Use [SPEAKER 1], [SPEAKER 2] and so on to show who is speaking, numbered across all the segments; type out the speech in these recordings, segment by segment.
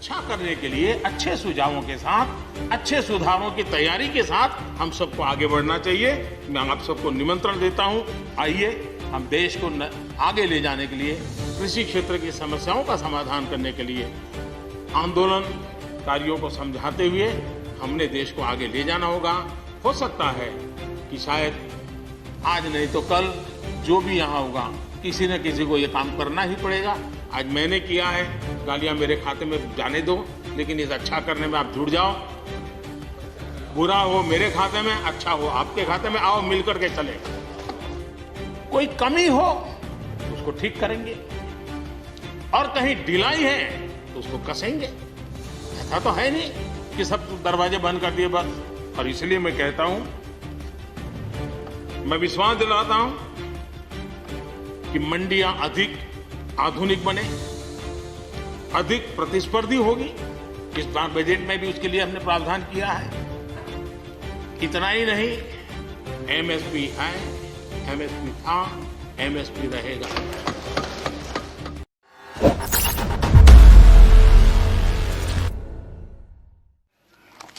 [SPEAKER 1] अच्छा करने के लिए अच्छे सुझावों के साथ, अच्छे सुधारों की तैयारी के साथ हम सबको आगे बढ़ना चाहिए। मैं आप सबको निमंत्रण देता हूं, आइए हम देश को आगे ले जाने के लिए, कृषि क्षेत्र की समस्याओं का समाधान करने के लिए आंदोलनकारियों को समझाते हुए हमने देश को आगे ले जाना होगा। हो सकता है कि शायद आज नहीं तो कल जो भी यहाँ होगा, किसी न किसी को ये काम करना ही पड़ेगा। आज मैंने किया है, गालियां मेरे खाते में जाने दो, लेकिन इस अच्छा करने में आप जुड़ जाओ। बुरा हो मेरे खाते में, अच्छा हो आपके खाते में, आओ मिलकर के चले। कोई कमी हो तो उसको ठीक करेंगे, और कहीं ढिलाई है तो उसको कसेंगे। ऐसा तो है नहीं कि सब दरवाजे बंद कर दिए बस। और इसलिए मैं कहता हूं, मैं विश्वास दिलाता हूं कि मंडियां अधिक आधुनिक बने, अधिक प्रतिस्पर्धी होगी। इस बार बजट में भी उसके लिए हमने प्रावधान किया है। इतना ही नहीं, एमएसपी है, एमएसपी था, एमएसपी रहेगा।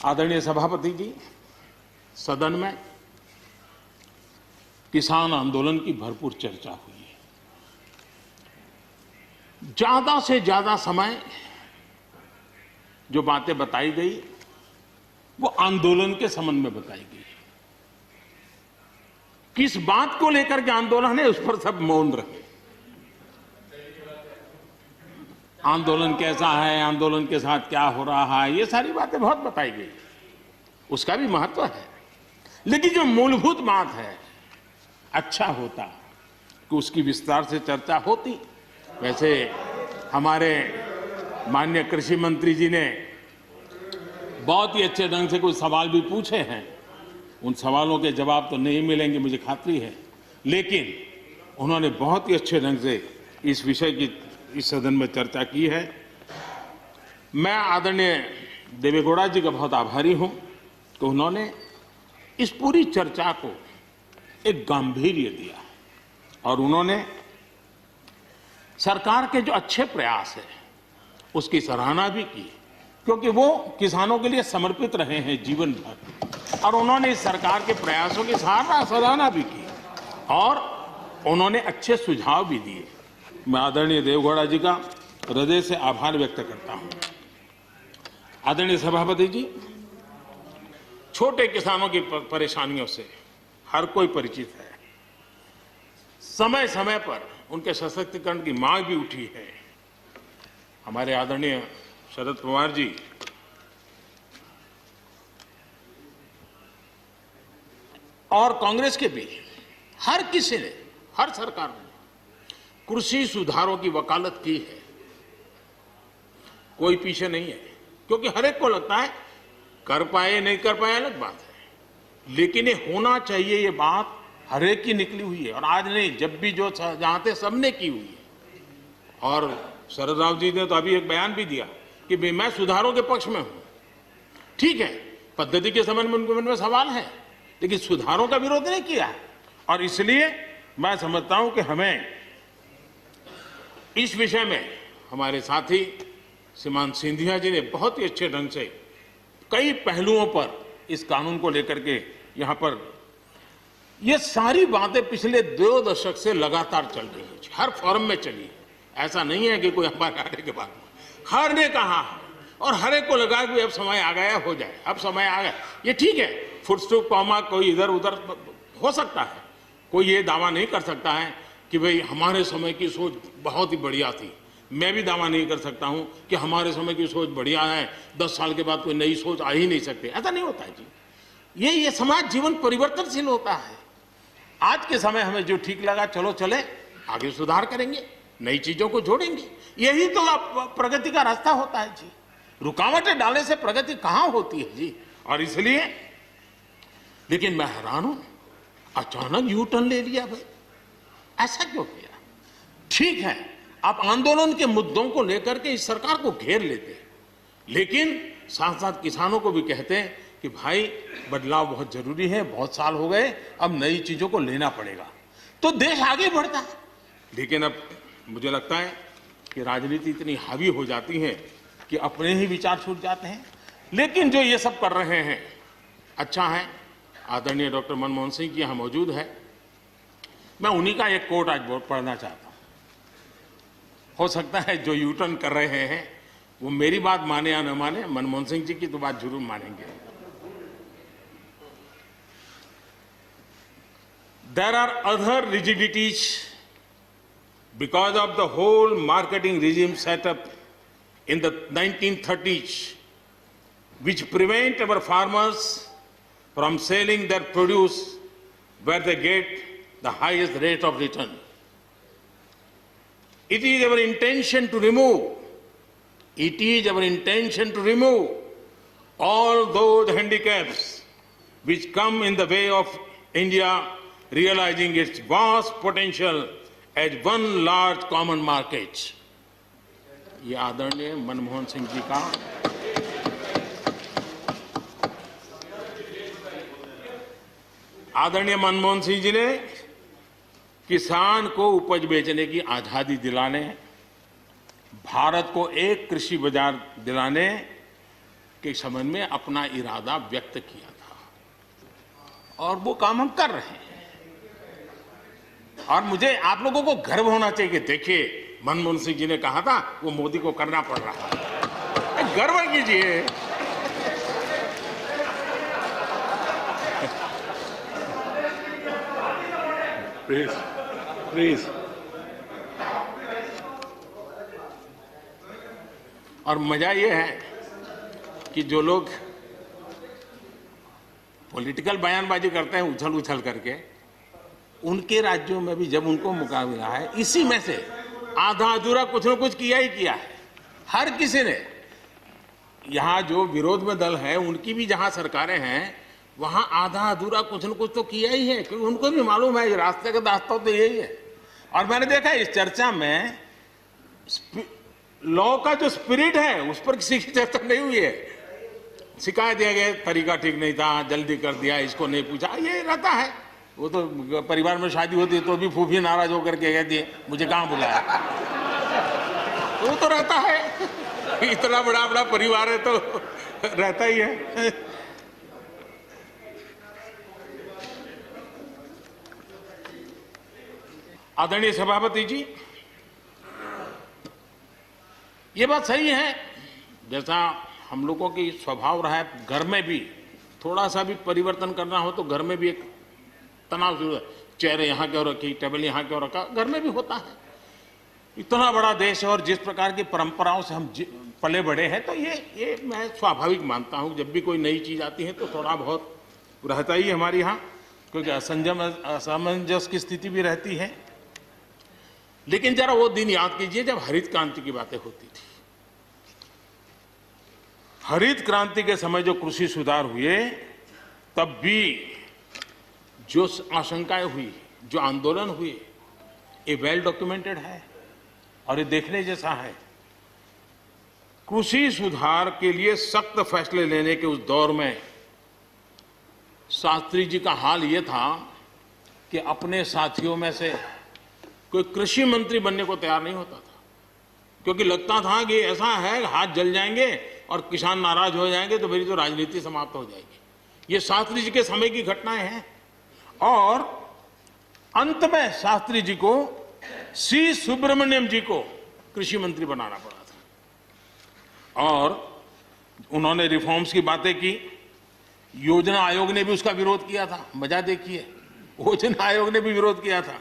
[SPEAKER 1] आदरणीय सभापति जी, सदन में किसान आंदोलन की भरपूर चर्चा हुई है। ज्यादा से ज्यादा समय जो बातें बताई गई वो आंदोलन के संबंध में बताई गई। किस बात को लेकर के आंदोलन है उस पर सब मौन रहे। आंदोलन कैसा है, आंदोलन के साथ क्या हो रहा है, ये सारी बातें बहुत बताई गई, उसका भी महत्व है। लेकिन जो मूलभूत बात है, अच्छा होता कि उसकी विस्तार से चर्चा होती। वैसे हमारे माननीय कृषि मंत्री जी ने बहुत ही अच्छे ढंग से कुछ सवाल भी पूछे हैं। उन सवालों के जवाब तो नहीं मिलेंगे, मुझे खातरी है, लेकिन उन्होंने बहुत ही अच्छे ढंग से इस विषय की इस सदन में चर्चा की है। मैं आदरणीय देवेगौड़ा जी का बहुत आभारी हूं कि उन्होंने इस पूरी चर्चा को एक गांभीर्य दिया और उन्होंने सरकार के जो अच्छे प्रयास है उसकी सराहना भी की, क्योंकि वो किसानों के लिए समर्पित रहे हैं जीवन भर, और उन्होंने इस सरकार के प्रयासों की सराहना भी की और उन्होंने अच्छे सुझाव भी दिए। मैं आदरणीय देवेगौड़ा जी का हृदय से आभार व्यक्त करता हूं। आदरणीय सभापति जी, छोटे किसानों की परेशानियों से हर कोई परिचित है। समय समय पर उनके सशक्तिकरण की मांग भी उठी है। हमारे आदरणीय शरद पवार जी और कांग्रेस के भी हर किसी ने, हर सरकार ने कृषि सुधारों की वकालत की है। कोई पीछे नहीं है, क्योंकि हर एक को लगता है कर पाए नहीं कर पाए अलग बात है, लेकिन ये होना चाहिए, ये बात हर एक की निकली हुई है। और आज नहीं, जब भी जो जहां थे सबने की हुई है। और शरद राव जी ने तो अभी एक बयान भी दिया कि मैं सुधारों के पक्ष में हूं। ठीक है, पद्धति के संबंध में उनके मन में सवाल है, लेकिन सुधारों का विरोध नहीं किया है। और इसलिए मैं समझता हूं कि हमें इस विषय में हमारे साथी श्रीमान सिंधिया जी ने बहुत ही अच्छे ढंग से कई पहलुओं पर इस कानून को लेकर के यहाँ पर ये सारी बातें पिछले 2 दशक से लगातार चल रही है, हर फोरम में चली है। ऐसा नहीं है कि कोई हमारे आने के बाद हर ने कहा है और हर एक को लगा कि अब समय आ गया, हो जाए, अब समय आ गया। ये ठीक है, फुटस्टॉप कॉमा कोई इधर उधर हो सकता है, कोई ये दावा नहीं कर सकता है कि भाई हमारे समय की सोच बहुत ही बढ़िया थी। मैं भी दावा नहीं कर सकता हूं कि हमारे समय की सोच बढ़िया है, 10 साल के बाद कोई नई सोच आ ही नहीं सकती। ऐसा नहीं होता है जी। ये समाज जीवन परिवर्तनशील होता है। आज के समय हमें जो ठीक लगा, चलो चले, आगे सुधार करेंगे, नई चीजों को जोड़ेंगे। यही तो प्रगति का रास्ता होता है जी। रुकावटें डालने से प्रगति कहां होती है जी। और इसलिए, लेकिन मैं हैरान हूं, अचानक यू टर्न ले लिया भाई, ऐसा क्यों किया? ठीक है, आप आंदोलन के मुद्दों को लेकर के इस सरकार को घेर लेते, लेकिन साथ साथ किसानों को भी कहते हैं कि भाई बदलाव बहुत जरूरी है, बहुत साल हो गए, अब नई चीजों को लेना पड़ेगा, तो देश आगे बढ़ता है। लेकिन अब मुझे लगता है कि राजनीति इतनी हावी हो जाती है कि अपने ही विचार छूट जाते हैं। लेकिन जो ये सब कर रहे हैं अच्छा है। आदरणीय डॉक्टर मनमोहन सिंह जी यहाँ मौजूद है। मैं उन्हीं का एक कोट आज पढ़ना चाहता हूँ। हो सकता है जो यू टर्न कर रहे हैं वो मेरी बात माने या न माने, मनमोहन सिंह जी की तो बात जरूर मानेंगे। There are other rigidities because of the whole marketing regime set up in the 1930s, which prevent our farmers from selling their produce where they get the highest rate of return. It is our intention to remove all those handicaps which come in the way of India realizing its vast potential as one large common market. ये आदरणीय मनमोहन सिंह जी का आदरणीय मनमोहन सिंह जी ने किसान को उपज बेचने की आजादी दिलाने, भारत को एक कृषि बाजार दिलाने के संबंध में अपना इरादा व्यक्त किया था और वो काम हम कर रहे हैं। और मुझे आप लोगों को गर्व होना चाहिए कि देखिए मनमोहन सिंह जी ने कहा था वो मोदी को करना पड़ रहा है। गर्व कीजिए। प्लीज। और मजा ये है कि जो लोग पॉलिटिकल बयानबाजी करते हैं उछल उछल करके, उनके राज्यों में भी जब उनको मौका मिला है, इसी में से आधा अधूरा कुछ न कुछ किया ही किया है। हर किसी ने, यहां जो विरोध में दल है उनकी भी जहां सरकारें हैं वहां आधा अधूरा कुछ न कुछ तो किया ही है, क्योंकि उनको भी मालूम है रास्ते का रास्ता तो यही है। और मैंने देखा इस चर्चा में लॉ का जो स्पिरिट है उस पर किसी की चर्चा नहीं हुई है। शिकायत दिया गया तरीका ठीक नहीं था, जल्दी कर दिया, इसको नहीं पूछा, ये रहता है। वो तो परिवार में शादी होती है तो भी फूफी नाराज होकर के कहती है मुझे कहां बुलाया। वो तो रहता है, इतना बड़ा बड़ा परिवार है तो रहता ही है। आदरणीय सभापति जी, ये बात सही है, जैसा हम लोगों की स्वभाव रहा है, घर में भी थोड़ा सा भी परिवर्तन करना हो तो घर में भी एक तनाव जरूर है। चेयर यहाँ क्यों रखी, टेबल यहाँ क्यों रखा, घर में भी होता है। इतना बड़ा देश है और जिस प्रकार की परंपराओं से हम पले बढ़े हैं, तो ये मैं स्वाभाविक मानता हूँ। जब भी कोई नई चीज आती है तो थोड़ा बहुत रहता ही हमारे यहाँ, क्योंकि असमंजस की स्थिति भी रहती है। लेकिन जरा वो दिन याद कीजिए जब हरित क्रांति की बातें होती थी। हरित क्रांति के समय जो कृषि सुधार हुए, तब भी जो आशंकाएं हुई, जो आंदोलन हुए, ये वेल डॉक्यूमेंटेड है और ये देखने जैसा है। कृषि सुधार के लिए सख्त फैसले लेने के उस दौर में शास्त्री जी का हाल ये था कि अपने साथियों में से कोई कृषि मंत्री बनने को तैयार नहीं होता था, क्योंकि लगता था कि ऐसा है हाथ जल जाएंगे और किसान नाराज हो जाएंगे तो मेरी तो राजनीति समाप्त हो जाएगी। ये शास्त्री जी के समय की घटनाएं हैं। और अंत में शास्त्री जी को सी सुब्रमण्यम जी को कृषि मंत्री बनाना पड़ा था और उन्होंने रिफॉर्म्स की बातें की। योजना आयोग ने भी उसका विरोध किया था। मजा देखिए, योजना आयोग ने भी विरोध किया था।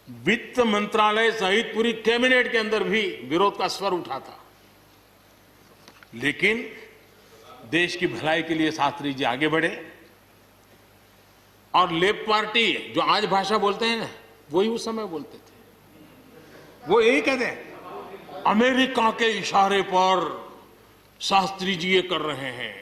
[SPEAKER 1] वित्त मंत्रालय सहित पूरी कैबिनेट के अंदर भी विरोध का स्वर उठा था। लेकिन देश की भलाई के लिए शास्त्री जी आगे बढ़े और लेफ्ट पार्टी जो आज भाषा बोलते हैं ना, वही उस समय बोलते थे। वो यही कहते हैं अमेरिका के इशारे पर शास्त्री जी ये कर रहे हैं,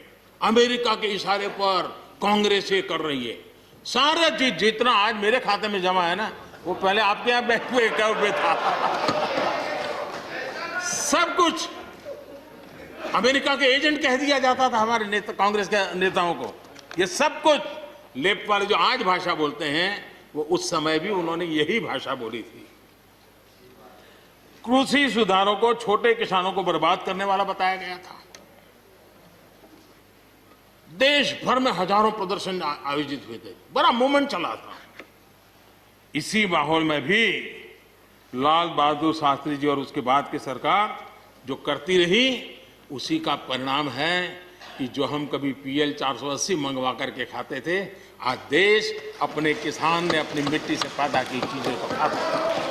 [SPEAKER 1] अमेरिका के इशारे पर कांग्रेस ये कर रही है। सारा जितना आज मेरे खाते में जमा है ना, वो पहले आपके यहाँ बैंक में अकाउंट में था। सब कुछ अमेरिका के एजेंट कह दिया जाता था हमारे नेता, कांग्रेस के नेताओं को। ये सब कुछ लेफ्ट वाले जो आज भाषा बोलते हैं, वो उस समय भी उन्होंने यही भाषा बोली थी। कृषि सुधारों को छोटे किसानों को बर्बाद करने वाला बताया गया था। देश भर में हजारों प्रदर्शन आयोजित हुए थे, बड़ा मूवमेंट चला था। इसी माहौल में भी लाल बहादुर शास्त्री जी और उसके बाद की सरकार जो करती रही, उसी का परिणाम है कि जो हम कभी PL 480 मंगवा करके खाते थे, आज देश अपने किसान ने अपनी मिट्टी से पैदा की चीजों को खाता है।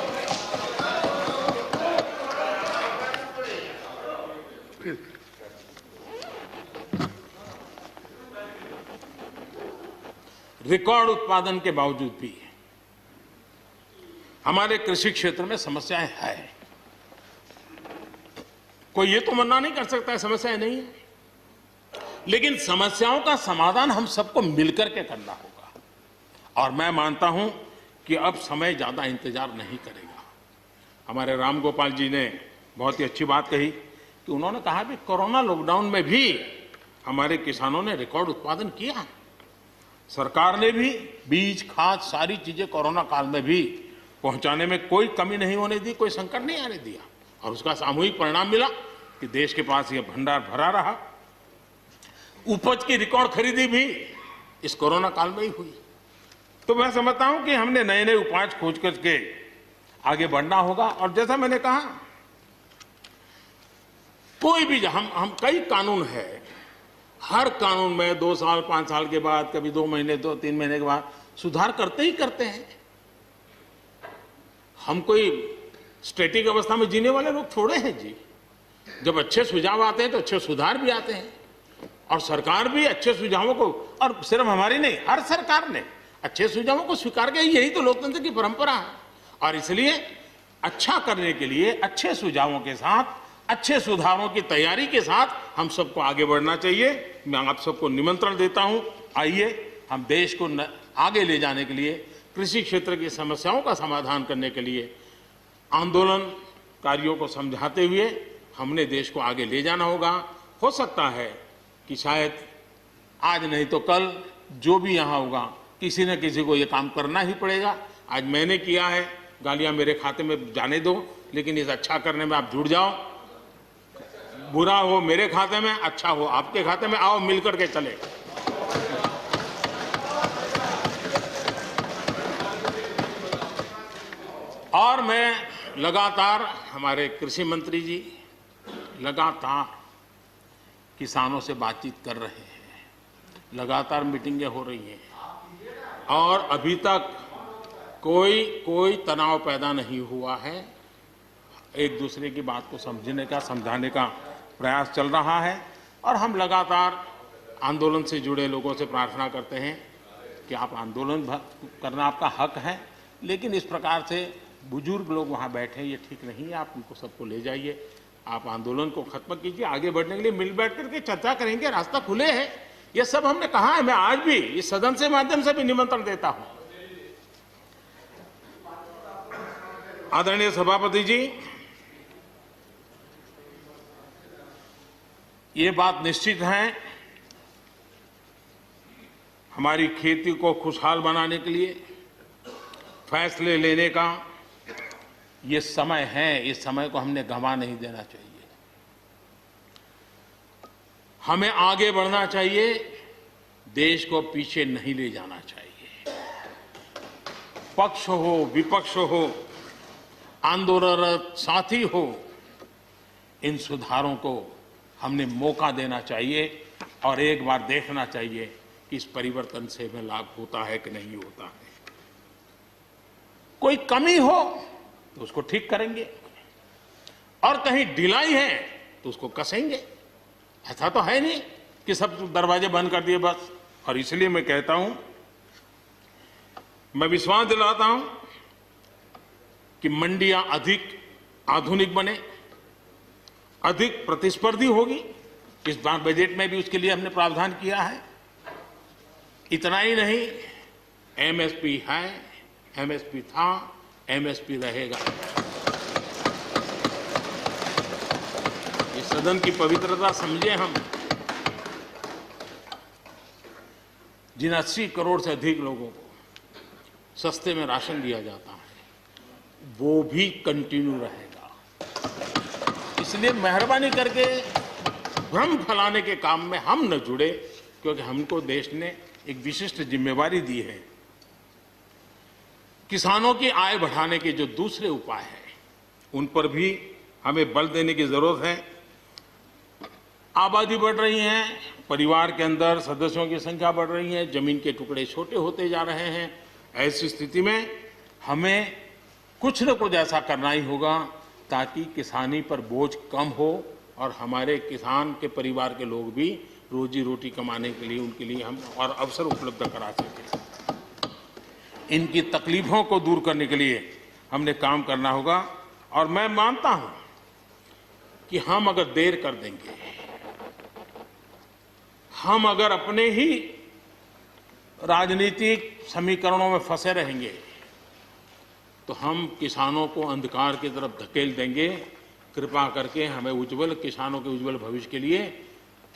[SPEAKER 1] रिकॉर्ड उत्पादन के बावजूद भी हमारे कृषि क्षेत्र में समस्याएं हैं। कोई ये तो मना नहीं कर सकता है समस्याएं नहीं है, लेकिन समस्याओं का समाधान हम सबको मिलकर के करना होगा। और मैं मानता हूं कि अब समय ज्यादा इंतजार नहीं करेगा। हमारे राम गोपाल जी ने बहुत ही अच्छी बात कही कि उन्होंने कहा कि कोरोना लॉकडाउन में भी हमारे किसानों ने रिकॉर्ड उत्पादन किया। सरकार ने भी बीज, खाद, सारी चीजें कोरोना काल में भी पहुंचाने में कोई कमी नहीं होने दी, कोई संकट नहीं आने दिया, और उसका सामूहिक परिणाम मिला कि देश के पास यह भंडार भरा रहा। उपज की रिकॉर्ड खरीदी भी इस कोरोना काल में ही हुई। तो मैं समझता हूं कि हमने नए नए उपाय खोज करके आगे बढ़ना होगा। और जैसा मैंने कहा, कोई भी हम कई कानून है, हर कानून में 2 साल 5 साल के बाद, कभी 2 महीने 2-3 महीने के बाद सुधार करते ही करते हैं। हम कोई स्टैटिक अवस्था में जीने वाले लोग थोड़े हैं जी। जब अच्छे सुझाव आते हैं तो अच्छे सुधार भी आते हैं, और सरकार भी अच्छे सुझावों को, और सिर्फ हमारी नहीं, हर सरकार ने अच्छे सुझावों को स्वीकार किया। यही तो लोकतंत्र की परंपरा है। और इसलिए अच्छा करने के लिए अच्छे सुझावों के साथ, अच्छे सुधारों की तैयारी के साथ हम सबको आगे बढ़ना चाहिए। मैं आप सबको निमंत्रण देता हूं, आइए हम देश को आगे ले जाने के लिए, कृषि क्षेत्र की समस्याओं का समाधान करने के लिए आंदोलनकारियों को समझाते हुए हमने देश को आगे ले जाना होगा। हो सकता है कि शायद आज नहीं तो कल जो भी यहाँ होगा, किसी न किसी को ये काम करना ही पड़ेगा। आज मैंने किया है, गालियां मेरे खाते में जाने दो, लेकिन इस अच्छा करने में आप जुड़ जाओ। बुरा हो मेरे खाते में, अच्छा हो आपके खाते में, आओ मिलकर के चले। और मैं लगातार, हमारे कृषि मंत्री जी लगातार किसानों से बातचीत कर रहे हैं, लगातार मीटिंगें हो रही हैं, और अभी तक कोई तनाव पैदा नहीं हुआ है। एक दूसरे की बात को समझने का, समझाने का प्रयास चल रहा है। और हम लगातार आंदोलन से जुड़े लोगों से प्रार्थना करते हैं कि आप आंदोलन करना आपका हक है, लेकिन इस प्रकार से बुजुर्ग लोग वहाँ बैठे, ये ठीक नहीं है। आप उनको सबको ले जाइए, आप आंदोलन को खत्म कीजिए। आगे बढ़ने के लिए मिल बैठ करके चर्चा करेंगे, रास्ता खुले है। ये सब हमने कहा है। मैं आज भी इस सदन से माध्यम से भी निमंत्रण देता हूं। आदरणीय सभापति जी, ये बात निश्चित है, हमारी खेती को खुशहाल बनाने के लिए फैसले लेने का ये समय है। इस समय को हमने गंवा नहीं देना चाहिए। हमें आगे बढ़ना चाहिए, देश को पीछे नहीं ले जाना चाहिए। पक्ष हो, विपक्ष हो, आंदोलनरत साथी हो, इन सुधारों को हमने मौका देना चाहिए और एक बार देखना चाहिए कि इस परिवर्तन से हमें लाभ होता है कि नहीं होता है। कोई कमी हो तो उसको ठीक करेंगे, और कहीं ढिलाई है तो उसको कसेंगे। ऐसा तो है नहीं कि सब दरवाजे बंद कर दिए बस। और इसलिए मैं कहता हूं, मैं विश्वास दिलाता हूं कि मंडियां अधिक आधुनिक बने, अधिक प्रतिस्पर्धी होगी। इस बार बजट में भी उसके लिए हमने प्रावधान किया है। इतना ही नहीं, एमएसपी है, एमएसपी था, एमएसपी रहेगा। इस सदन की पवित्रता समझे हम। जिन 80 करोड़ से अधिक लोगों को सस्ते में राशन दिया जाता है, वो भी कंटिन्यू रहेगा। इसलिए मेहरबानी करके भ्रम फैलाने के काम में हम न जुड़े, क्योंकि हमको देश ने एक विशिष्ट जिम्मेवारी दी है। किसानों की आय बढ़ाने के जो दूसरे उपाय हैं उन पर भी हमें बल देने की जरूरत है। आबादी बढ़ रही है, परिवार के अंदर सदस्यों की संख्या बढ़ रही है, जमीन के टुकड़े छोटे होते जा रहे हैं। ऐसी स्थिति में हमें कुछ न कुछ ऐसा करना ही होगा ताकि किसानी पर बोझ कम हो और हमारे किसान के परिवार के लोग भी रोजी रोटी कमाने के लिए उनके लिए हम और अवसर उपलब्ध करा सकें। इनकी तकलीफों को दूर करने के लिए हमने काम करना होगा। और मैं मानता हूं कि हम अगर देर कर देंगे, हम अगर अपने ही राजनीतिक समीकरणों में फंसे रहेंगे तो हम किसानों को अंधकार की तरफ धकेल देंगे। कृपा करके हमें उज्जवल किसानों के उज्जवल भविष्य के लिए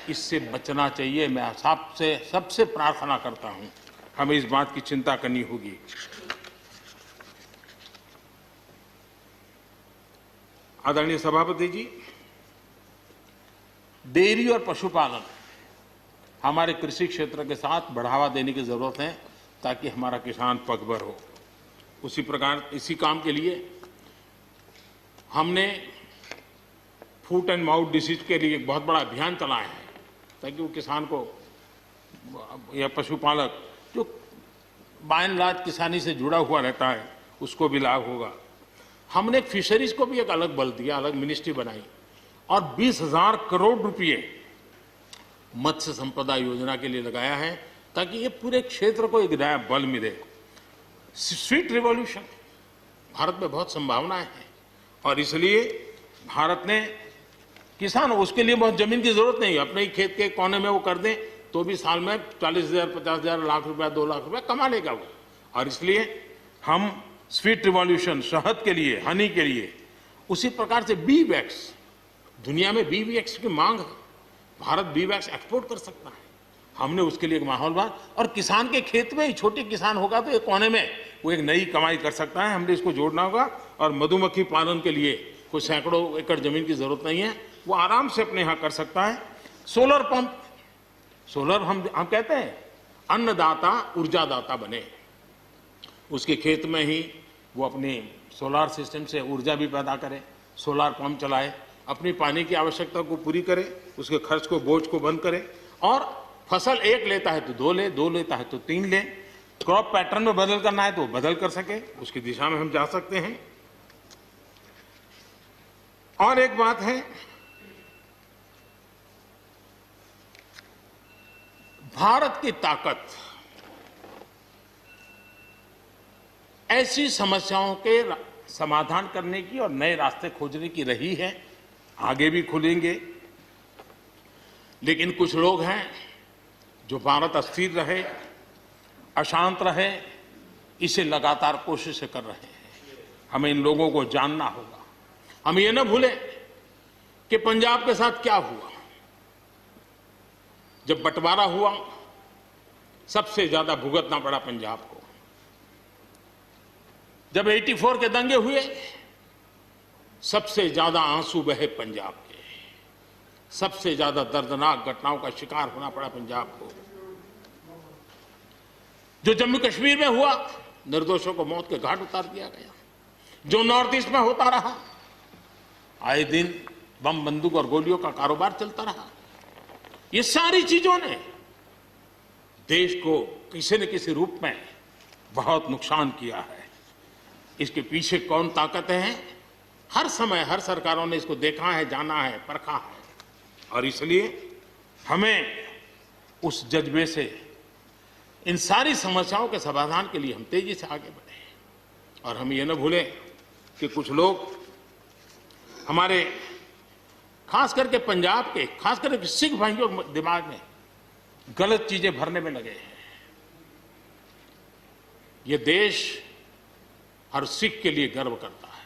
[SPEAKER 1] इससे बचना चाहिए। मैं सबसे प्रार्थना करता हूं, हमें इस बात की चिंता करनी होगी। आदरणीय सभापति जी, डेयरी और पशुपालन हमारे कृषि क्षेत्र के साथ बढ़ावा देने की जरूरत है ताकि हमारा किसान पगभर हो। उसी प्रकार इसी काम के लिए हमने फूट एंड माउथ डिसीज के लिए एक बहुत बड़ा अभियान चलाया है ताकि वो किसान को या पशुपालक जो बाय एंड लार्ज किसानी से जुड़ा हुआ रहता है उसको भी लाभ होगा। हमने फिशरीज को भी एक अलग बल दिया, अलग मिनिस्ट्री बनाई और 20,000 करोड़ रुपए मत्स्य संपदा योजना के लिए लगाया है ताकि ये पूरे क्षेत्र को एक नया बल मिले। स्वीट रिवॉल्यूशन, भारत में बहुत संभावनाएं हैं और इसलिए भारत ने किसान, उसके लिए बहुत जमीन की जरूरत नहीं है, अपने ही खेत के कोने में वो कर दें तो भी साल में 40,000, 50,000, लाख रुपया, 2 लाख रुपया कमा लेगा वो। और इसलिए हम स्वीट रिवॉल्यूशन, शहद के लिए, हनी के लिए, उसी प्रकार से बी वैक्स, दुनिया में बी वैक्स की मांग है, भारत बी वैक्स एक्सपोर्ट कर सकता है। हमने उसके लिए एक माहौल बना और किसान के खेत में ही छोटे किसान होगा तो एक कोने में वो एक नई कमाई कर सकता है। हमने इसको जोड़ना होगा और मधुमक्खी पालन के लिए कोई सैकड़ों एकड़ जमीन की जरूरत नहीं है, वो आराम से अपने यहाँ कर सकता है। सोलर पंप, सोलर हम कहते हैं अन्नदाता ऊर्जादाता बने, उसके खेत में ही वो अपने सोलार सिस्टम से ऊर्जा भी पैदा करे, सोलार पंप चलाए, अपनी पानी की आवश्यकता को पूरी करे, उसके खर्च को, बोझ को बंद करे और फसल एक लेता है तो 2 ले, 2 लेता है तो 3 ले। क्रॉप पैटर्न में बदल करना है तो बदल कर सके, उसकी दिशा में हम जा सकते हैं। और एक बात है, भारत की ताकत ऐसी समस्याओं के समाधान करने की और नए रास्ते खोजने की रही है, आगे भी खुलेंगे। लेकिन कुछ लोग हैं जो भारत अस्थिर रहे, अशांत रहे, इसे लगातार कोशिशें कर रहे हैं। हमें इन लोगों को जानना होगा। हम ये न भूलें कि पंजाब के साथ क्या हुआ। जब बंटवारा हुआ सबसे ज्यादा भुगतना पड़ा पंजाब को। जब 84 के दंगे हुए सबसे ज्यादा आंसू बहे पंजाब के, सबसे ज्यादा दर्दनाक घटनाओं का शिकार होना पड़ा पंजाब को। जो जम्मू कश्मीर में हुआ, निर्दोषों को मौत के घाट उतार दिया गया। जो नॉर्थ ईस्ट में होता रहा, आए दिन बम, बंदूक और गोलियों का कारोबार चलता रहा। ये सारी चीजों ने देश को किसी न किसी रूप में बहुत नुकसान किया है। इसके पीछे कौन ताकतें हैं, हर समय हर सरकारों ने इसको देखा है, जाना है, परखा है। और इसलिए हमें उस जज्बे से इन सारी समस्याओं के समाधान के लिए हम तेजी से आगे बढ़े। और हम ये न भूलें कि कुछ लोग हमारे, खास करके पंजाब के, खास करके सिख भाइयों के दिमाग में गलत चीजें भरने में लगे हैं। ये देश हर सिख के लिए गर्व करता है।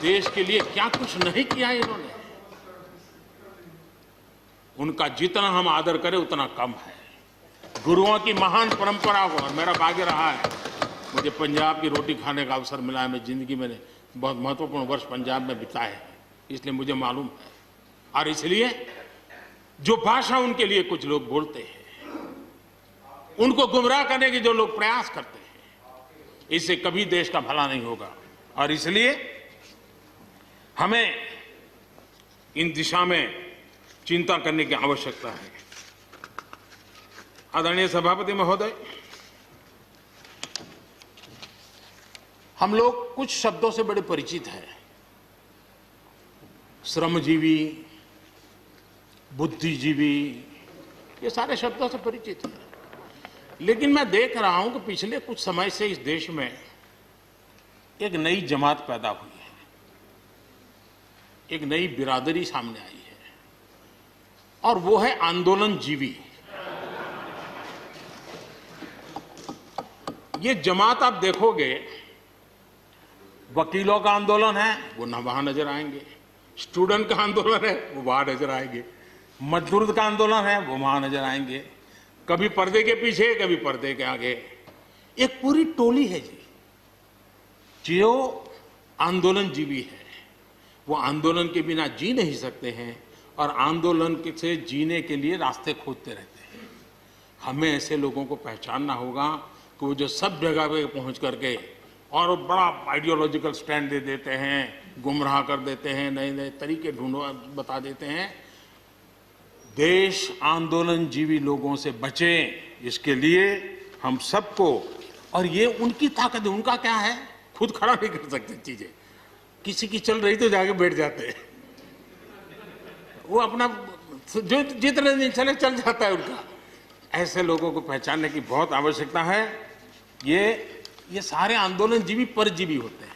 [SPEAKER 1] देश के लिए क्या कुछ नहीं किया इन्होंने। उनका जितना हम आदर करें उतना कम है। गुरुओं की महान परंपरा को, और मेरा भाग्य रहा है मुझे पंजाब की रोटी खाने का अवसर मिला है। मैं जिंदगी में बहुत महत्वपूर्ण वर्ष पंजाब में बिताए हैं, इसलिए मुझे मालूम है। और इसलिए जो भाषा उनके लिए कुछ लोग बोलते हैं, उनको गुमराह करने के जो लोग प्रयास करते हैं, इससे कभी देश का भला नहीं होगा। और इसलिए हमें इन दिशा में चिंता करने की आवश्यकता है। आदरणीय सभापति महोदय, हम लोग कुछ शब्दों से बड़े परिचित हैं। श्रमजीवी, बुद्धिजीवी, ये सारे शब्दों से परिचित हैं। लेकिन मैं देख रहा हूं कि पिछले कुछ समय से इस देश में एक नई जमात पैदा हुई है, एक नई बिरादरी सामने आई है, और वो है आंदोलनजीवी। ये जमात आप देखोगे, वकीलों का आंदोलन है वो न वहां नजर आएंगे, स्टूडेंट का आंदोलन है वो वहां नजर आएंगे, मजदूर का आंदोलन है वो वहां नजर आएंगे, कभी पर्दे के पीछे कभी पर्दे के आगे। एक पूरी टोली है जी जो आंदोलनजीवी है। वो आंदोलन के बिना जी नहीं सकते हैं और आंदोलन से जीने के लिए रास्ते खोजते रहते हैं। हमें ऐसे लोगों को पहचानना होगा कि वो जो सब जगह पे पहुंच करके और बड़ा आइडियोलॉजिकल स्टैंड दे देते हैं, गुमराह कर देते हैं, नए नए तरीके बता देते हैं। देश आंदोलनजीवी लोगों से बचे, इसके लिए हम सबको, और ये उनकी ताकत है। उनका क्या है, खुद खड़ा नहीं कर सकते चीजें, किसी की चल रही तो जाके बैठ जाते हैं। वो अपना जो जितने दिन चले चल जाता है उनका। ऐसे लोगों को पहचानने की बहुत आवश्यकता है। ये सारे आंदोलनजीवी परजीवी होते हैं।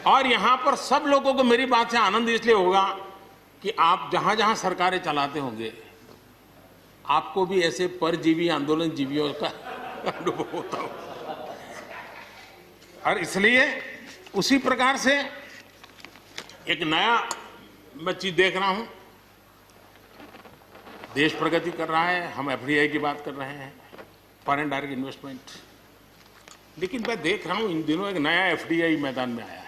[SPEAKER 1] और यहां पर सब लोगों को मेरी बात से आनंद इसलिए होगा कि आप जहां जहां सरकारें चलाते होंगे, आपको भी ऐसे परजीवी आंदोलनजीवियों का अनुभव होता हो। और इसलिए उसी प्रकार से एक नया मैं चीज देख रहा हूं। देश प्रगति कर रहा है, हम एफडीआई की बात कर रहे हैं, फॉरेन डायरेक्ट इन्वेस्टमेंट। लेकिन मैं देख रहा हूं इन दिनों एक नया एफडीआई मैदान में आया है।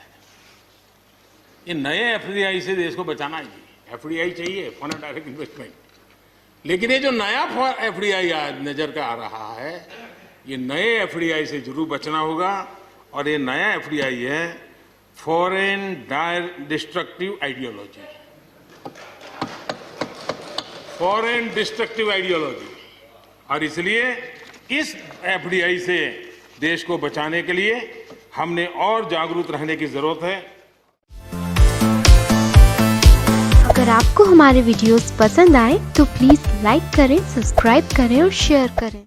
[SPEAKER 1] ये नए एफडीआई से देश को बचाना है जी। एफडीआई चाहिए, फॉरेन डायरेक्ट इन्वेस्टमेंट। लेकिन ये जो नया एफडीआई नजर का आ रहा है, ये नए एफडीआई से जरूर बचना होगा। और ये नया एफडीआई है foreign destructive ideology, foreign destructive ideology. और इसलिए इस एफडीआई से देश को बचाने के लिए हमने और जागरूक रहने की जरूरत है।
[SPEAKER 2] अगर आपको हमारे वीडियोस पसंद आए तो प्लीज लाइक करें, सब्सक्राइब करें और शेयर करें।